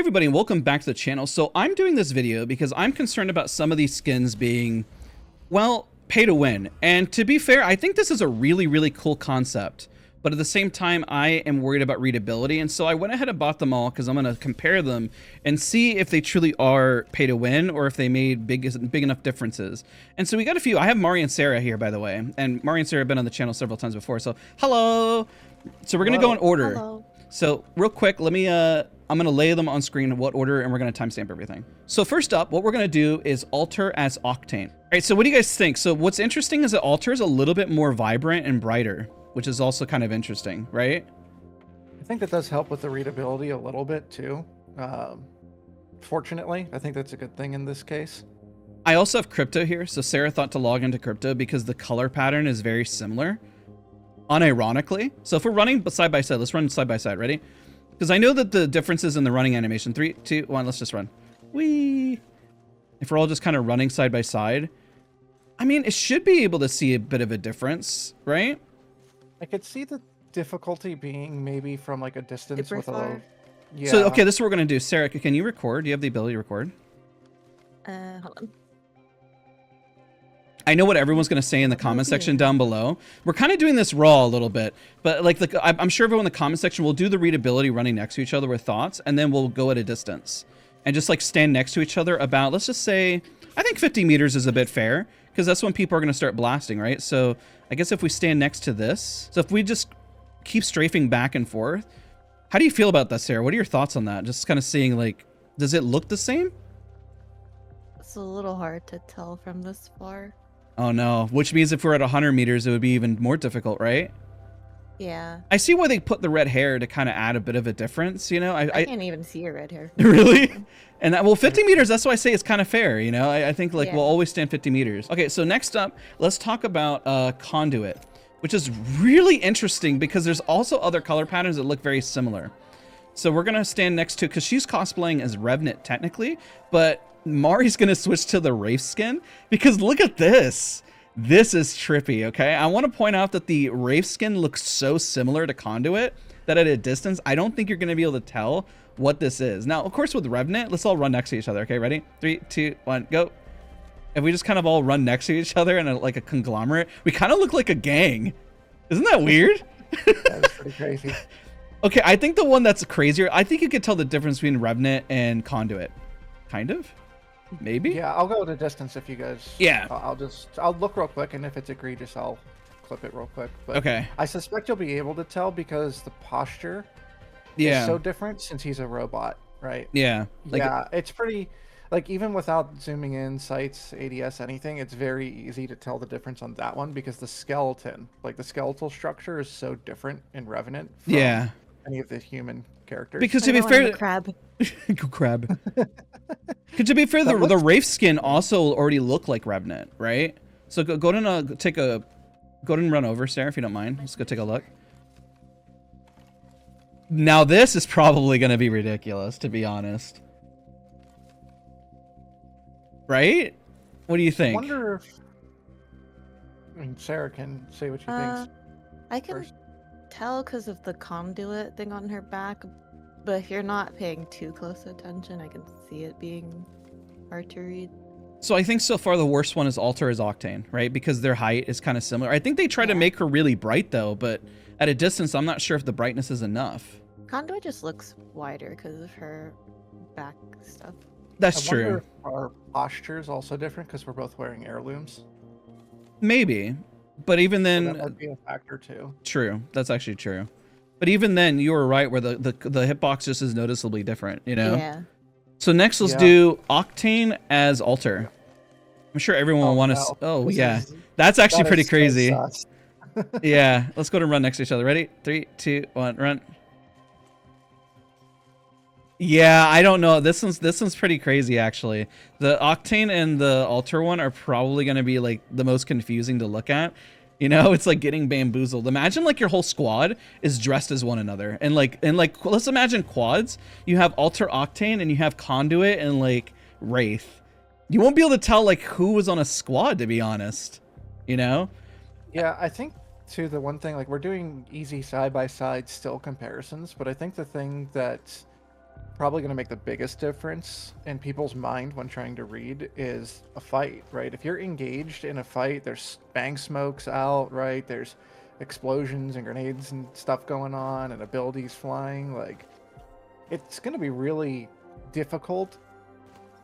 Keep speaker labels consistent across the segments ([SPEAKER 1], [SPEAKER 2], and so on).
[SPEAKER 1] everybody, and welcome back to the channel. So I'm doing this video because I'm concerned about some of these skins being, well, pay to win. And to be fair, I think this is a really cool concept. But at the same time, I am worried about readability. And so I went ahead and bought them all because I'm going to compare them and see if they truly are pay to win or if they made big enough differences. And so we got a few. I have Mari and Sarah here, by the way. And Mari and Sarah have been on the channel several times before. So hello. So we're going to go in order.
[SPEAKER 2] Hello.
[SPEAKER 1] So real quick, let me, I'm going to lay them on screen in what order, and we're going to timestamp everything. So first up, what we're going to do is Alter as Octane. All right, so what do you guys think? So what's interesting is that Alter is a little bit more vibrant and brighter, which is also kind of interesting, right?
[SPEAKER 3] I think that does help with the readability a little bit too. Fortunately, I think that's a good thing in this case.
[SPEAKER 1] I also have Crypto here. So Sarah thought to log into Crypto because the color pattern is very similar, unironically. So if we're running side by side, let's run side by side. Ready? Because I know that the differences in the running animation. 3, 2, 1, let's just run. Whee! If we're all just kind of running side by side, I mean, it should be able to see a bit of a difference, right?
[SPEAKER 3] I could see the difficulty being maybe from like a distance
[SPEAKER 2] Super
[SPEAKER 3] with
[SPEAKER 2] far.
[SPEAKER 3] a. Yeah.
[SPEAKER 1] So, okay, this is what we're going to do. Sarah, can you record? Do you have the ability to record?
[SPEAKER 2] Hold on.
[SPEAKER 1] I know what everyone's going to say in the comment section down below. We're kind of doing this raw a little bit, but like I'm sure everyone in the comment section will do the readability running next to each other with thoughts, and then we'll go at a distance and just like stand next to each other about, let's just say, I think 50 meters is a bit fair because that's when people are going to start blasting, right? So I guess if we stand next to this, so if we just keep strafing back and forth, how do you feel about that, Sarah? What are your thoughts on that? Just kind of seeing like, does it look the same?
[SPEAKER 2] It's a little hard to tell from this far.
[SPEAKER 1] Oh no, which means if we're at 100 meters, it would be even more difficult, right?
[SPEAKER 2] Yeah.
[SPEAKER 1] I see why they put the red hair to kind of add a bit of a difference, you know?
[SPEAKER 2] I can't even see your red hair.
[SPEAKER 1] Really? And that, well, 50 meters, that's why I say it's kind of fair, you know? I think like
[SPEAKER 2] Yeah.
[SPEAKER 1] we'll always stand 50 meters. Okay, so next up, let's talk about Conduit, which is really interesting because there's also other color patterns that look very similar. So we're gonna stand next to, because she's cosplaying as Revenant technically, but Mari's gonna switch to the Wraith skin because look at this. This is trippy, okay? I want to point out that the Wraith skin looks so similar to Conduit that at a distance, I don't think you're gonna be able to tell what this is. Now, of course, with Revenant, let's all run next to each other, okay? Ready? 3, 2, 1, go. If we just kind of all run next to each other in like a conglomerate, we kind of look like a gang. Isn't that weird?
[SPEAKER 3] That's pretty crazy.
[SPEAKER 1] Okay, I think the one that's crazier, I think you could tell the difference between Revenant and Conduit. Kind of? Maybe?
[SPEAKER 3] Yeah, I'll go at a distance if you guys.
[SPEAKER 1] Yeah.
[SPEAKER 3] I'll look real quick, and if it's egregious, I'll clip it real quick. But
[SPEAKER 1] Okay.
[SPEAKER 3] I suspect you'll be able to tell because the posture
[SPEAKER 1] Yeah.
[SPEAKER 3] is so different since he's a robot, right?
[SPEAKER 1] Yeah. Like,
[SPEAKER 3] Yeah, it's pretty. Like even without zooming in, sights, ADS, anything, it's very easy to tell the difference on that one because the skeleton, like the skeletal structure, is so different in Revenant from
[SPEAKER 1] yeah.
[SPEAKER 3] any of the human characters.
[SPEAKER 1] Because to
[SPEAKER 2] I
[SPEAKER 1] be
[SPEAKER 2] know, I'm
[SPEAKER 1] fair,
[SPEAKER 2] a crab.
[SPEAKER 1] go crab. Because to be fair,
[SPEAKER 3] That
[SPEAKER 1] the
[SPEAKER 3] looks-
[SPEAKER 1] Wraith skin also already looked like Revenant, right? So go ahead and go ahead and run over, Sarah, if you don't mind. Let's go take a look. Now this is probably going to be ridiculous, to be honest. Right? What do you
[SPEAKER 3] I
[SPEAKER 1] think?
[SPEAKER 3] wonder if. I mean, Sarah can say what she thinks.
[SPEAKER 2] I can
[SPEAKER 3] first.
[SPEAKER 2] tell because of the conduit thing on her back, but if you're not paying too close attention, I can see it being hard to read.
[SPEAKER 1] So I think so far the worst one is Alter as Octane, right? Because their height is kind of similar. I think they try to
[SPEAKER 2] Yeah.
[SPEAKER 1] make her really bright though, but at a distance, I'm not sure if the brightness is enough.
[SPEAKER 2] Conduit just looks wider because of her back stuff.
[SPEAKER 1] That's
[SPEAKER 3] I wonder
[SPEAKER 1] true.
[SPEAKER 3] if our posture is also different because we're both wearing heirlooms.
[SPEAKER 1] Maybe. But even
[SPEAKER 3] So
[SPEAKER 1] then,
[SPEAKER 3] that might be a factor too.
[SPEAKER 1] true. That's actually true. But even then, you were right where the hitbox just is noticeably different, you know?
[SPEAKER 2] Yeah.
[SPEAKER 1] So next, let's
[SPEAKER 3] Yeah.
[SPEAKER 1] do Octane as Alter. I'm sure everyone will want to.
[SPEAKER 3] no.
[SPEAKER 1] Oh,
[SPEAKER 3] This
[SPEAKER 1] yeah.
[SPEAKER 3] is-
[SPEAKER 1] That's actually
[SPEAKER 3] that
[SPEAKER 1] pretty
[SPEAKER 3] is so
[SPEAKER 1] crazy.
[SPEAKER 3] sus.
[SPEAKER 1] Yeah. Let's go to run next to each other. Ready? 3, 2, 1, run. Yeah, I don't know. This one's pretty crazy actually. The Octane and the Alter one are probably going to be like the most confusing to look at. You know, it's like getting bamboozled. Imagine like your whole squad is dressed as one another. And like let's imagine quads. You have Alter Octane and you have Conduit and like Wraith. You won't be able to tell like who was on a squad, to be honest. You know?
[SPEAKER 3] Yeah, I think too the one thing, like we're doing easy side by side still comparisons, but I think the thing that probably going to make the biggest difference in people's mind when trying to read is a fight, right? If you're engaged in a fight, there's bang smokes out, right? There's explosions and grenades and stuff going on and abilities flying. Like, it's going to be really difficult.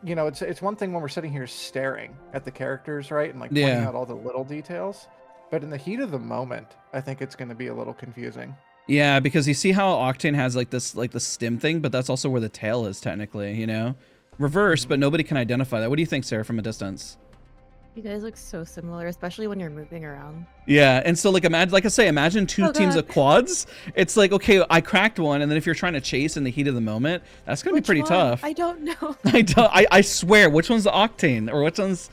[SPEAKER 3] You know, it's one thing when we're sitting here staring at the characters, right? And like pointing
[SPEAKER 1] Yeah.
[SPEAKER 3] out all the little details. But in the heat of the moment, I think it's going to be a little confusing.
[SPEAKER 1] Yeah, because you see how Octane has like this, like the stim thing, but that's also where the tail is technically, you know? Reverse, but nobody can identify that. What do you think, Sarah, from a distance?
[SPEAKER 2] You guys look so similar, especially when you're moving around.
[SPEAKER 1] Yeah, and so like imagine, like I say, imagine two
[SPEAKER 2] Oh,
[SPEAKER 1] teams
[SPEAKER 2] God.
[SPEAKER 1] of quads. It's like, okay, I cracked one, and then if you're trying to chase in the heat of the moment, that's gonna be
[SPEAKER 2] Which
[SPEAKER 1] pretty
[SPEAKER 2] one?
[SPEAKER 1] tough.
[SPEAKER 2] I don't know.
[SPEAKER 1] I swear, which one's the Octane or which one's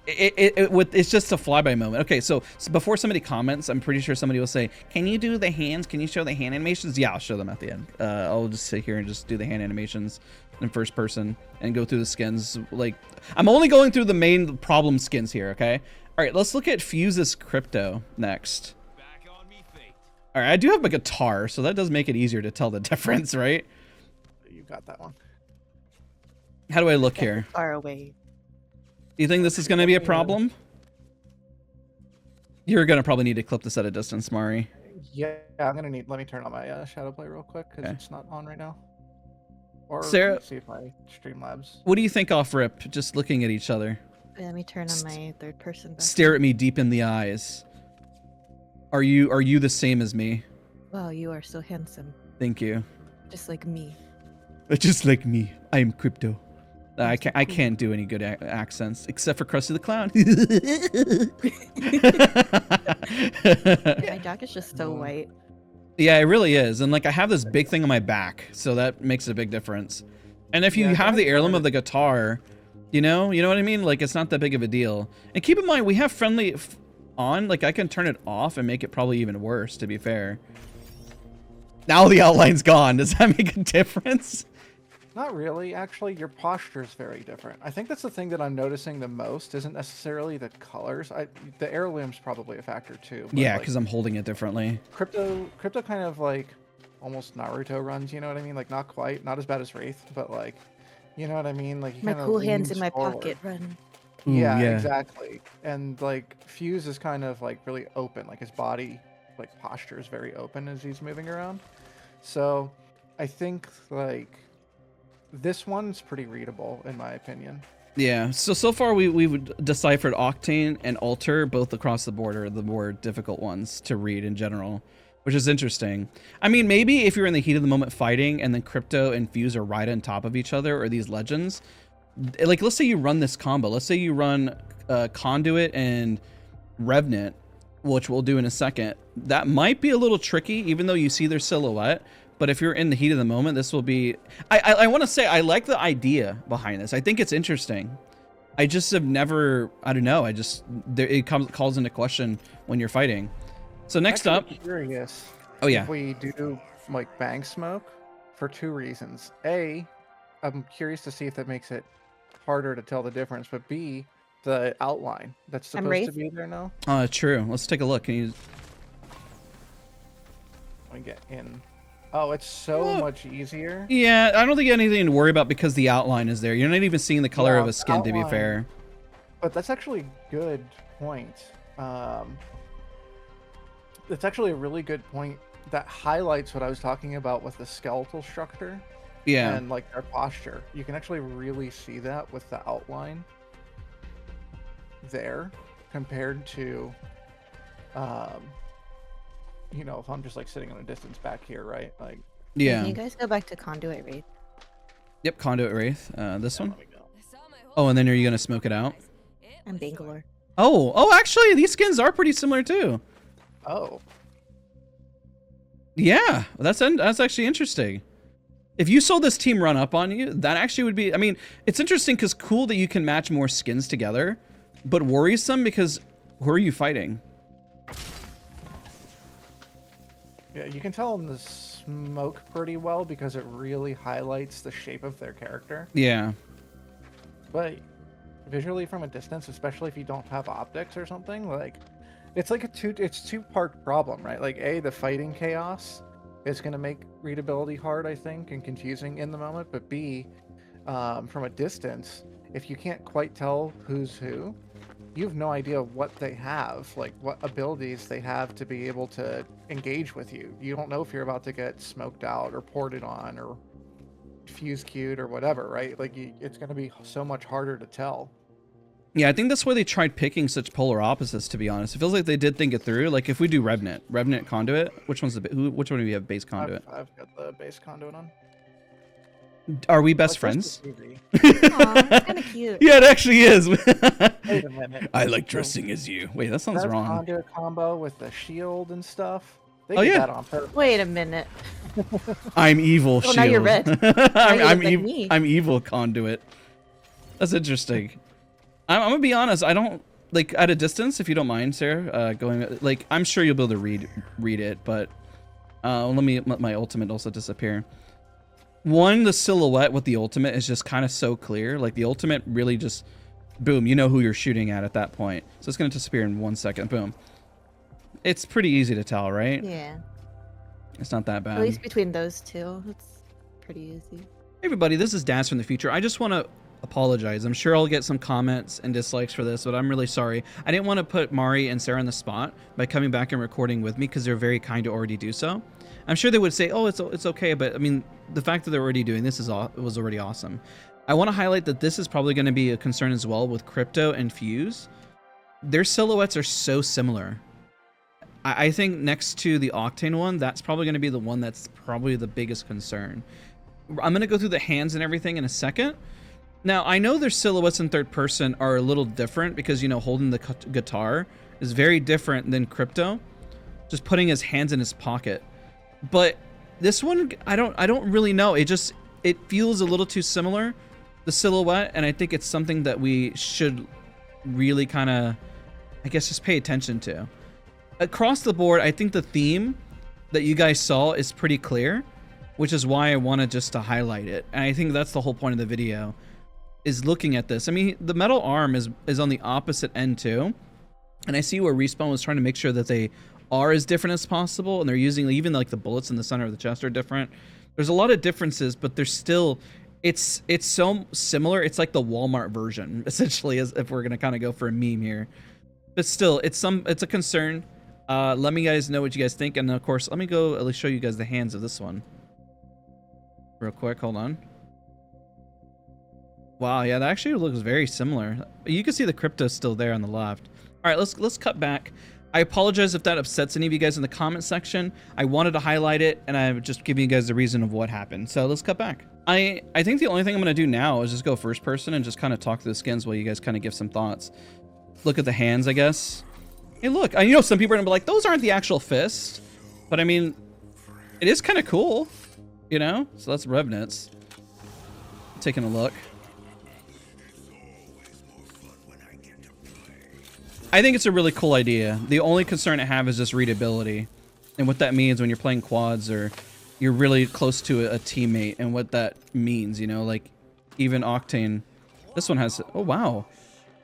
[SPEAKER 1] it's just a flyby moment. Okay, so before somebody comments, I'm pretty sure somebody will say, "Can you do the hands? Can you show the hand animations?" Yeah, I'll show them at the end. I'll just sit here and just do the hand animations in first person and go through the skins. Like, I'm only going through the main problem skins here. Okay. All right, let's look at Fuse's crypto next. All right, I do have a guitar, so that does make it easier to tell the difference, right?
[SPEAKER 3] You got that one.
[SPEAKER 1] How do I look here?
[SPEAKER 2] Far away.
[SPEAKER 1] Do you think this is going to be a problem? You're going to probably need to clip this at a distance, Mari.
[SPEAKER 3] Yeah, I'm gonna need. Let me turn on my shadow play real quick because
[SPEAKER 1] Okay.
[SPEAKER 3] it's not on right now. Or
[SPEAKER 1] Sarah-
[SPEAKER 3] let me see if my Streamlabs.
[SPEAKER 1] What do you think off rip, just looking at each other?
[SPEAKER 2] Let me turn on my third person back.
[SPEAKER 1] Stare at me deep in the eyes. Are you the same as me?
[SPEAKER 2] Wow, you are so handsome.
[SPEAKER 1] Thank you.
[SPEAKER 2] Just like me.
[SPEAKER 1] Just like me, I am crypto. I can't do any good accents except for Krusty the Clown.
[SPEAKER 2] My jacket's just so white.
[SPEAKER 1] Yeah, it really is. And like I have this big thing on my back, so that makes a big difference. And if you
[SPEAKER 3] Yeah,
[SPEAKER 1] have the
[SPEAKER 3] that's
[SPEAKER 1] heirloom
[SPEAKER 3] part
[SPEAKER 1] of the guitar, you know what I mean? Like it's not that big of a deal. And keep in mind, we have friendly on, like I can turn it off and make it probably even worse, to be fair. Now the outline's gone. Does that make a difference?
[SPEAKER 3] Not really. Actually, your posture is very different. I think that's the thing that I'm noticing the most. Isn't necessarily the colors. The heirloom's probably a factor too. But
[SPEAKER 1] Yeah,
[SPEAKER 3] like,
[SPEAKER 1] because I'm holding it differently.
[SPEAKER 3] crypto kind of like almost Naruto runs. You know what I mean? Like not quite, not as bad as Wraith, but like, you know what I mean? Like he
[SPEAKER 2] My
[SPEAKER 3] kinda
[SPEAKER 2] cool hands
[SPEAKER 3] leans
[SPEAKER 2] in my
[SPEAKER 3] forward.
[SPEAKER 2] pocket run.
[SPEAKER 1] Ooh,
[SPEAKER 3] Yeah,
[SPEAKER 1] yeah.
[SPEAKER 3] exactly. And like Fuse is kind of like really open. Like his body, like posture is very open as he's moving around. So I think like this one's pretty readable in my opinion.
[SPEAKER 1] Yeah. So far we've deciphered Octane and Alter both across the board are the more difficult ones to read in general, which is interesting. I mean, maybe if you're in the heat of the moment fighting and then Crypto and Fuse are right on top of each other or these legends, like let's say you run this combo. Let's say you run Conduit and Revenant, which we'll do in a second. That might be a little tricky, even though you see their silhouette. But if you're in the heat of the moment, this will be... I want to say I like the idea behind this. I think it's interesting. I just have never... I don't know. It calls into question when you're fighting. So next up...
[SPEAKER 3] Actually curious.
[SPEAKER 1] Oh, yeah.
[SPEAKER 3] If we do like bang smoke for two reasons. A, I'm curious to see if that makes it harder to tell the difference. But B, the outline that's
[SPEAKER 2] I'm
[SPEAKER 3] supposed to
[SPEAKER 2] Wraith.
[SPEAKER 3] be there now.
[SPEAKER 1] True. Let's take a look. Can you...
[SPEAKER 3] Let me get in. Oh, it's so much easier.
[SPEAKER 1] Yeah, I don't think you have anything to worry about because the outline is there. You're not even seeing the color
[SPEAKER 3] Yeah,
[SPEAKER 1] of a skin, to be
[SPEAKER 3] outline.
[SPEAKER 1] fair.
[SPEAKER 3] But that's actually a good point. It's actually a really good point that highlights what I was talking about with the skeletal structure
[SPEAKER 1] Yeah.
[SPEAKER 3] and like their posture. You can actually really see that with the outline there compared to, you know, if I'm just like sitting on a distance back here, right? Like,
[SPEAKER 1] Yeah.
[SPEAKER 2] Can you guys go back to Conduit Wraith?
[SPEAKER 1] Yep, Conduit Wraith. This one.
[SPEAKER 3] let me go.
[SPEAKER 1] Oh, and then are you going to smoke it out?
[SPEAKER 2] I'm Bangalore.
[SPEAKER 1] Oh, actually, these skins are pretty similar too.
[SPEAKER 3] Oh,
[SPEAKER 1] Yeah, that's actually interesting. If you saw this team run up on you, that actually would be... I mean, it's interesting because cool that you can match more skins together, but worrisome because who are you fighting?
[SPEAKER 3] yeah, you can tell in the smoke pretty well because it really highlights the shape of their character.
[SPEAKER 1] Yeah.
[SPEAKER 3] But visually from a distance, especially if you don't have optics or something, like it's like it's two-part problem, right? Like A, the fighting chaos is going to make readability hard, I think, and confusing in the moment. But B, from a distance, if you can't quite tell who's who, you have no idea what they have, like what abilities they have to be able to engage with you. You don't know if you're about to get smoked out or ported on or fuse queued or whatever, right? Like it's going to be so much harder to tell.
[SPEAKER 1] Yeah, I think that's why they tried picking such polar opposites, to be honest. It feels like they did think it through. Like if we do Revenant Conduit, which one's which one do you have base Conduit?
[SPEAKER 3] I've got the base Conduit on.
[SPEAKER 1] Are we best friends?
[SPEAKER 2] Aw, kind of cute.
[SPEAKER 1] Yeah, it actually is.
[SPEAKER 3] Wait a minute.
[SPEAKER 1] I like dressing as you. Wait, that sounds
[SPEAKER 3] That
[SPEAKER 1] wrong.
[SPEAKER 3] Conduit combo with the shield and stuff. They
[SPEAKER 1] Oh,
[SPEAKER 3] did
[SPEAKER 1] yeah.
[SPEAKER 3] that on purpose.
[SPEAKER 2] Wait a minute.
[SPEAKER 1] I'm evil.
[SPEAKER 2] Oh,
[SPEAKER 1] Shield.
[SPEAKER 2] now you're red.
[SPEAKER 1] I'm evil Conduit. That's interesting. I'm gonna be honest. I don't like at a distance. If you don't mind, Sarah, going like I'm sure you'll be able to read it, but let my ultimate also disappear. One, the silhouette with the ultimate is just kind of so clear. Like the ultimate really just, boom, you know who you're shooting at that point. So it's gonna disappear in 1 second. Boom. It's pretty easy to tell, right?
[SPEAKER 2] Yeah.
[SPEAKER 1] It's not that bad.
[SPEAKER 2] At least between those two, it's pretty easy.
[SPEAKER 1] Hey everybody, this is Daz from the future. I just want to apologize. I'm sure I'll get some comments and dislikes for this, but I'm really sorry. I didn't want to put Mari and Sarah on the spot by coming back and recording with me because they're very kind to already do so. I'm sure they would say, oh, it's okay, but I mean, the fact that they're already doing this was already awesome. I want to highlight that this is probably going to be a concern as well with Crypto and Fuse. Their silhouettes are so similar. I think next to the Octane one, that's probably going to be the one that's probably the biggest concern. I'm going to go through the hands and everything in a second. Now, I know their silhouettes in third person are a little different because, you know, holding the guitar is very different than Crypto, just putting his hands in his pocket. But this one, I don't really know. It feels a little too similar, the silhouette, and I think it's something that we should really kind of, I guess, just pay attention to. Across the board, I think the theme that you guys saw is pretty clear, which is why I wanted just to highlight it. And I think that's the whole point of the video, is looking at this. I mean, the metal arm is on the opposite end too. And I see where Respawn was trying to make sure that they are as different as possible. And they're using even like the bullets in the center of the chest are different. There's a lot of differences, but there's still, it's so similar. It's like the Walmart version, essentially, as if we're going to kind of go for a meme here. But still, it's a concern. Let me guys know what you guys think. And of course, let me go at least show you guys the hands of this one. Real quick, hold on. Wow, yeah, that actually looks very similar. You can see the Crypto still there on the left. All right, let's cut back. I apologize if that upsets any of you guys in the comment section. I wanted to highlight it, and I'm just giving you guys the reason of what happened. So let's cut back. I think the only thing I'm going to do now is just go first person and just kind of talk through the skins while you guys kind of give some thoughts. Look at the hands, I guess. Hey, look, I know some people are going to be like, those aren't the actual fists. But I mean, it is kind of cool, you know? So that's Revenants. Taking a look. I think it's a really cool idea. The only concern I have is just readability. And what that means when you're playing quads or you're really close to a teammate and what that means, you know, like even Octane. This one has, oh wow.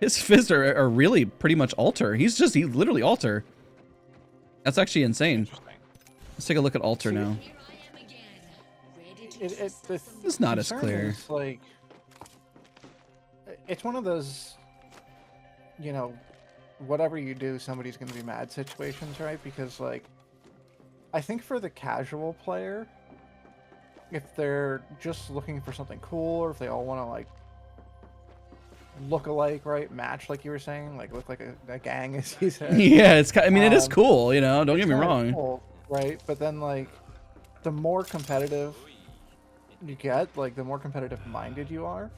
[SPEAKER 1] His fists are really pretty much Alter. He's literally Alter. That's actually insane. Let's take a look at Alter now.
[SPEAKER 3] It's
[SPEAKER 1] not as clear.
[SPEAKER 3] Like, it's one of those, you know, whatever you do, somebody's going to be mad situations, right? Because, like, I think for the casual player, if they're just looking for something cool, or if they all want to, like, look alike, right? Match, like you were saying, like, look like a gang, as you said.
[SPEAKER 1] Yeah, it's, I mean, it is cool, you know, don't get me wrong.
[SPEAKER 3] Cool, right? But then, like, the more competitive you get, like, the more competitive minded you are,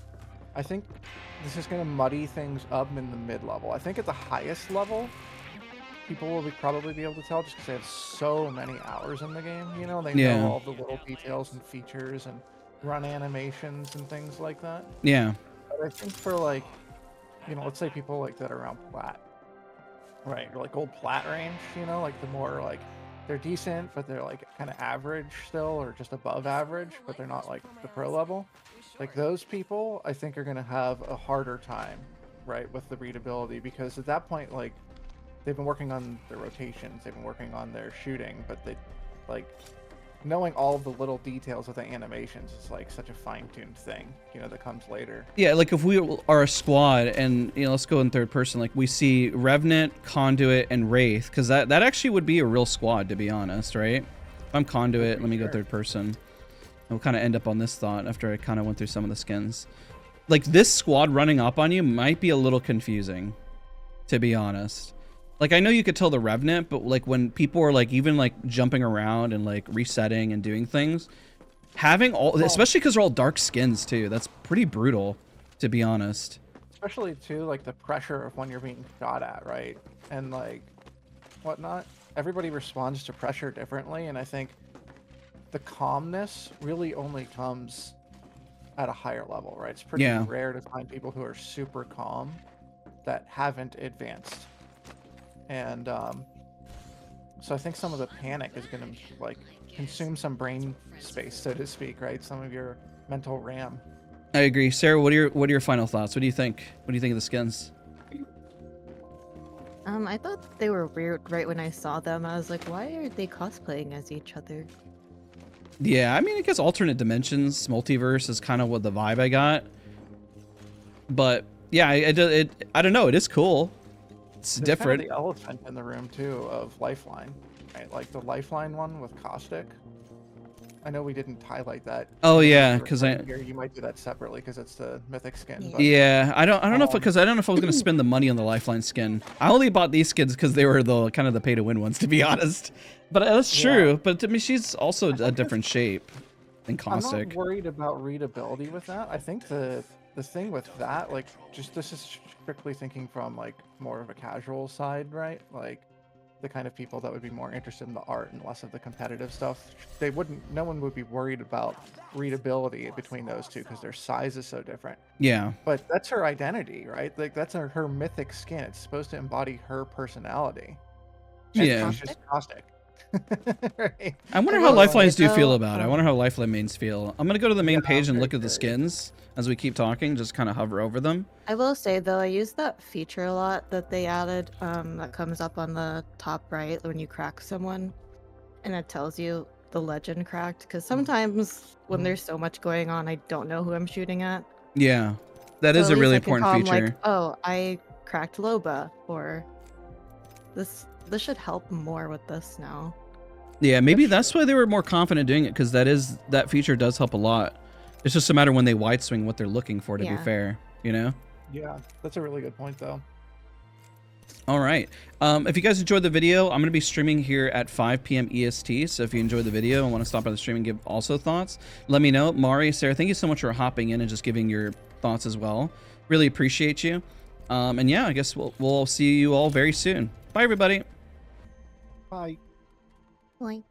[SPEAKER 3] I think this is going to muddy things up in the mid-level. I think at the highest level, people will probably be able to tell just because they have so many hours in the game. You know, they know all the little details and features and run animations and things like that.
[SPEAKER 1] Yeah.
[SPEAKER 3] But I think for, like, you know, let's say people like that are around plat, right? Or like gold plat range, you know, like the more like they're decent, but they're like kind of average still, or just above average, but they're not like the pro level. Like those people, I think, are going to have a harder time, right, with the readability, because at that point, like, they've been working on their rotations, they've been working on their shooting, but they, like, knowing all the little details of the animations is like such a fine-tuned thing, you know, that comes later.
[SPEAKER 1] Yeah, like if we are a squad and, you know, let's go in third person, like we see Revenant, Conduit, and Wraith, because that actually would be a real squad, to be honest, right? If I'm Conduit, let me go third person. We'll kind of end up on this thought after I kind of went through some of the skins. Like this squad running up on you might be a little confusing, to be honest. Like I know you could tell the Revenant, but like when people are like even like jumping around and like resetting and doing things, having all, especially because they're all dark skins too, that's pretty brutal, to be honest.
[SPEAKER 3] Especially too, like the pressure of when you're being shot at, right? And like whatnot. Everybody responds to pressure differently, and I think the calmness really only comes at a higher level, right? It's pretty rare to find people who are super calm that haven't advanced. And so I think some of the panic is going to like consume some brain space, so to speak, right? Some of your mental RAM.
[SPEAKER 1] I agree. Sarah, what are your final thoughts? What do you think? What do you think of the skins?
[SPEAKER 2] I thought they were weird right when I saw them. I was like, why are they cosplaying as each other?
[SPEAKER 1] Yeah, I mean, I guess alternate dimensions, multiverse is kind of what the vibe I got. But yeah, I don't know. It is cool. It's
[SPEAKER 3] There's
[SPEAKER 1] different.
[SPEAKER 3] Kind of the elephant in the room too of Lifeline, right? Like the Lifeline one with Caustic. I know we didn't highlight that.
[SPEAKER 1] Oh yeah, because
[SPEAKER 3] you might do that separately because it's the mythic skin. But,
[SPEAKER 1] yeah, I don't know if I don't know if I was gonna spend the money on the Lifeline skin. I only bought these skins because they were the kind of the pay to win ones, to be honest. But that's true. But to me, she's also a different shape than Caustic.
[SPEAKER 3] I'm not worried about readability with that. I think the thing with that, like, just this is strictly thinking from like more of a casual side, right? Like the kind of people that would be more interested in the art and less of the competitive stuff. No one would be worried about readability between those two because their size is so different.
[SPEAKER 1] Yeah.
[SPEAKER 3] But that's her identity, right? Like that's her mythic skin. It's supposed to embody her personality.
[SPEAKER 1] Yeah.
[SPEAKER 3] It's just Caustic. Right.
[SPEAKER 1] I wonder how Lifelines do feel about it. I wonder how Lifeline mains feel. I'm gonna go to the main page and look at the skins as we keep talking, just kind of hover over them.
[SPEAKER 2] I will say though, I use that feature a lot that they added that comes up on the top right when you crack someone, and it tells you the legend cracked, because sometimes when there's so much going on, I don't know who I'm shooting at.
[SPEAKER 1] Yeah, that is a really important feature.
[SPEAKER 2] Like, oh, I cracked Loba, or this should help more with this now.
[SPEAKER 1] Yeah, maybe that's why they were more confident doing it, because that feature does help a lot. It's just a matter when they wide swing what they're looking for, to be fair, you know?
[SPEAKER 3] Yeah, that's a really good point, though.
[SPEAKER 1] All right. If you guys enjoyed the video, I'm going to be streaming here at 5 p.m. EST. So if you enjoyed the video and want to stop by the stream and give also thoughts, let me know. Mari, Sarah, thank you so much for hopping in and just giving your thoughts as well. Really appreciate you. And yeah, I guess we'll see you all very soon. Bye, everybody.
[SPEAKER 3] Bye.
[SPEAKER 2] Like.